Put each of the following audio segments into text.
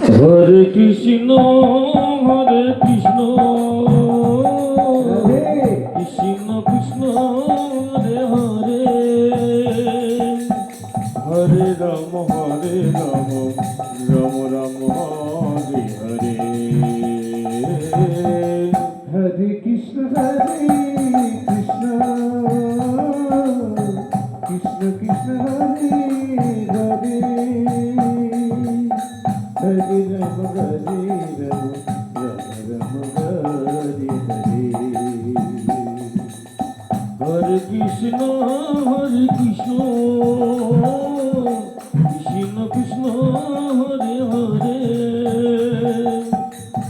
Hare Krishna Hare Krishna Krishna Krishna Hare Hare Hare Ram Ram Ram Hare Hare Hare Krishna Krishna Krishna Krishna Hare Hare Hare Ram Ram Hare Hare Hare Krishna Krishna Krishna Hare Hare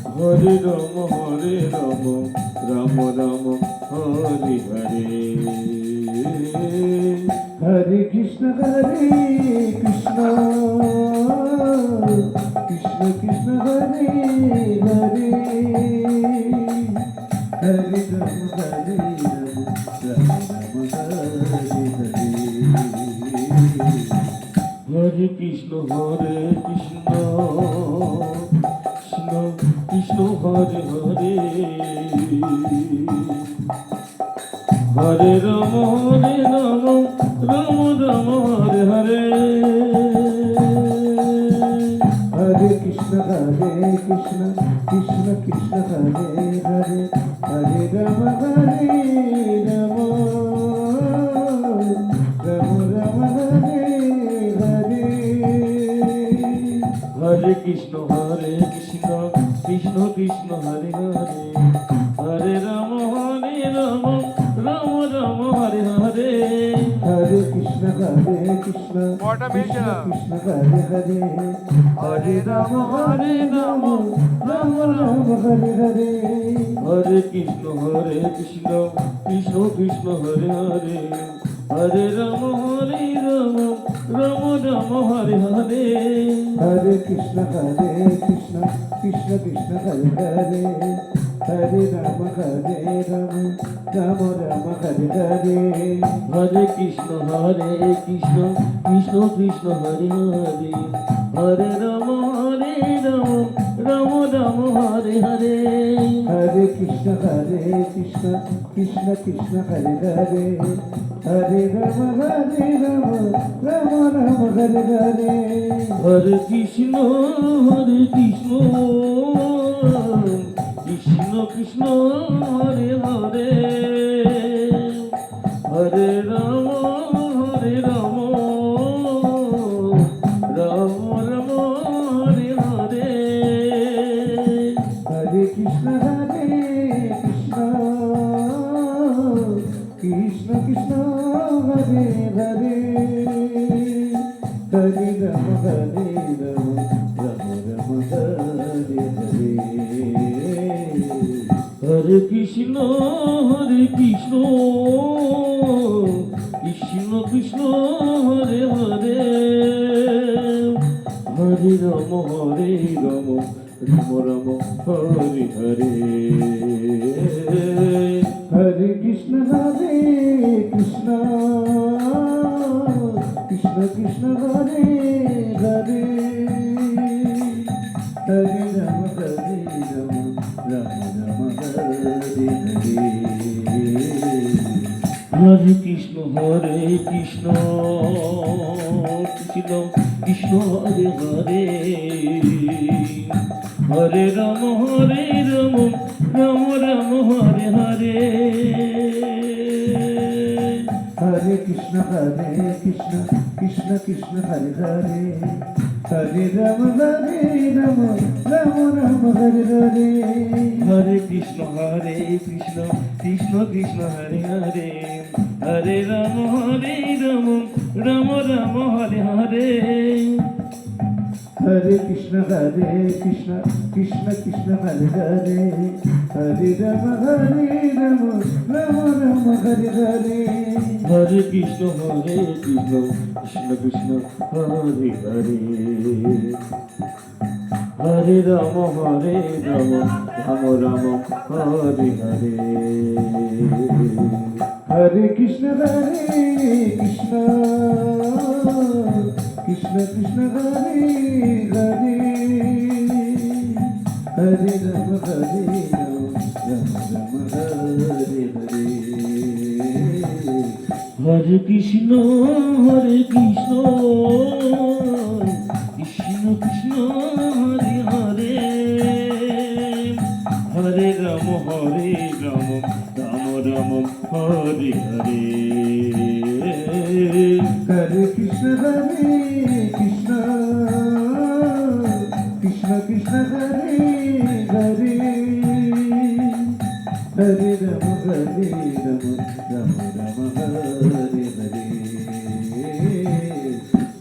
Hare Ram Ram Ram Hare Hare Hare Krishna Krishna Krishna Krishna Hare Hare Hare Ram Hare Krishna Krishna Krishna Hare Hare Hare Ram Ram Ram Hare Hare Hare Krishna Krishna Krishna Krishna Hare Hare Hare Ram Ram Ram Ram Hare Hare Hare Krishna Krishna Krishna Krishna Hare Hare Hare Ram Ram Ram Ram Hare Hare Hare Krishna Krishna Krishna Krishna Hare Hare Hare Ram Ram Ram Ram Hare Hare Hare Krishna Krishna Krishna Krishna Hare Hare Hare Ram Ram Ram Ram Hare Hare Hare Krishna Krishna Krishna Krishna Hare Hare Hare Ram Ram Ram Ram Hare Hare Hare Krishna Krishna Krishna Krishna Hare Hare Hare Ram Ram Ram Hare Hare Hare Krishna Krishna Krishna Krishna Hare Hare Hare Ram Ram Ram Hare Hare Hare Krishna Krishna Krishna Krishna Hare Hare Hare Ram Ram Ram Hare Hare Hare Krishna Krishna Krishna Hare Hare Hare Ram Ram Ram Ram Hare Hare Hare Krishna Krishna Krishna Krishna Hare Hare Hare Ram Ram Ram Hare Hare Hare Krishna Krishna Krishna Krishna Hare Hare Hare Ram Ram Ram Hare Hare Hare Krishna Krishna Krishna Krishna Hare Hare Hare Ram Ram Ram Hare Hare Hare Krishna Krishna Krishna Krishna Hare Hare Hare Ram Ram Ram Hare Hare Hare Krishna Krishna Krishna Krishna Hare Hare Hare Ram Ram Ram Hare Hare Hare Krishna Krishna Krishna Krishna Hare Hare Hare Ram Ram Ram Hare Hare Hare Krishna Krishna Krishna Krishna Hare Hare Hare Ram Ram Ram Hare Hare Hare Krishna Krishna Krishna Krishna Hare Hare Hare Rama Hare Rama Rama Rama Hare Hare Hare Krishna Krishna Krishna Hare Hare Hare Ram Ram Ram Hare Hare Hare Krishna Krishna Krishna Hare Hare Hare Rama Rama Rama Hare Hare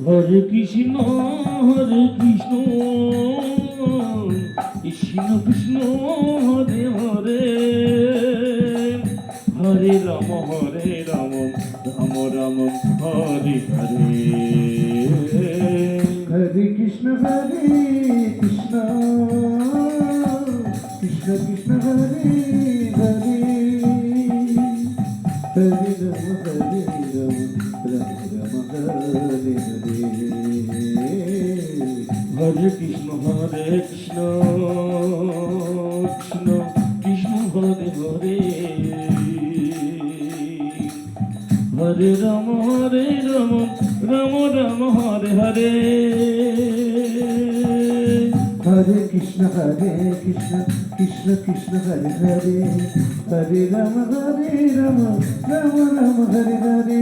Hare Krishna Krishna Krishna Hare Hare Hare Ram Ram Ram Hare Hare Hare Krishna Krishna Krishna Hare Hare Hare Rama Rama Hare Hare Hare Krishna Krishna Krishna Hare Hare Hare Ram Ram Ram Hare Hare Hare Krishna Krishna Krishna Hare Hare Hare Rama Rama Rama Hare Hare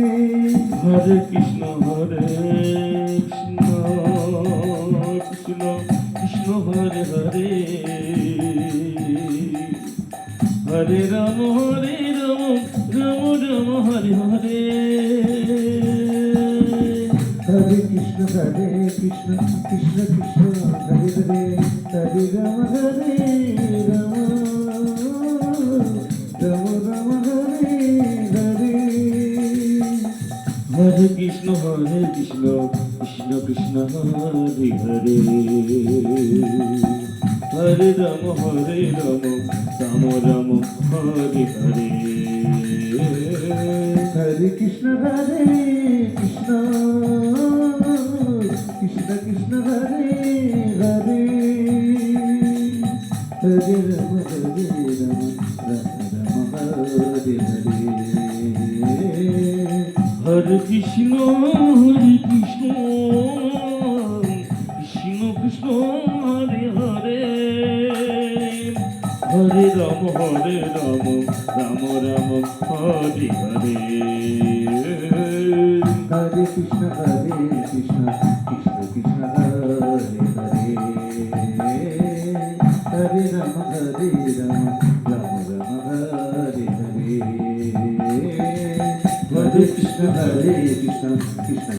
Hare Krishna Krishna Krishna Hare Hare Hare Ram Ram Ram Hare Hare Hare Krishna Krishna Krishna Hare Hare Hare Rama Rama Rama Hare Hare Hare Krishna Krishna Krishna Hare Hare Hare Ram Ram Ram Hare Hare Hare Krishna Krishna Krishna Hare Hare Hare Rama Rama Hare Hare Hare Krishna Krishna Krishna Hare Hare Hare Ram Ram Ram Hare Hare Hare Krishna Krishna Krishna Hare Hare Hare Rama Rama Hare Hare Hare Krishna Krishna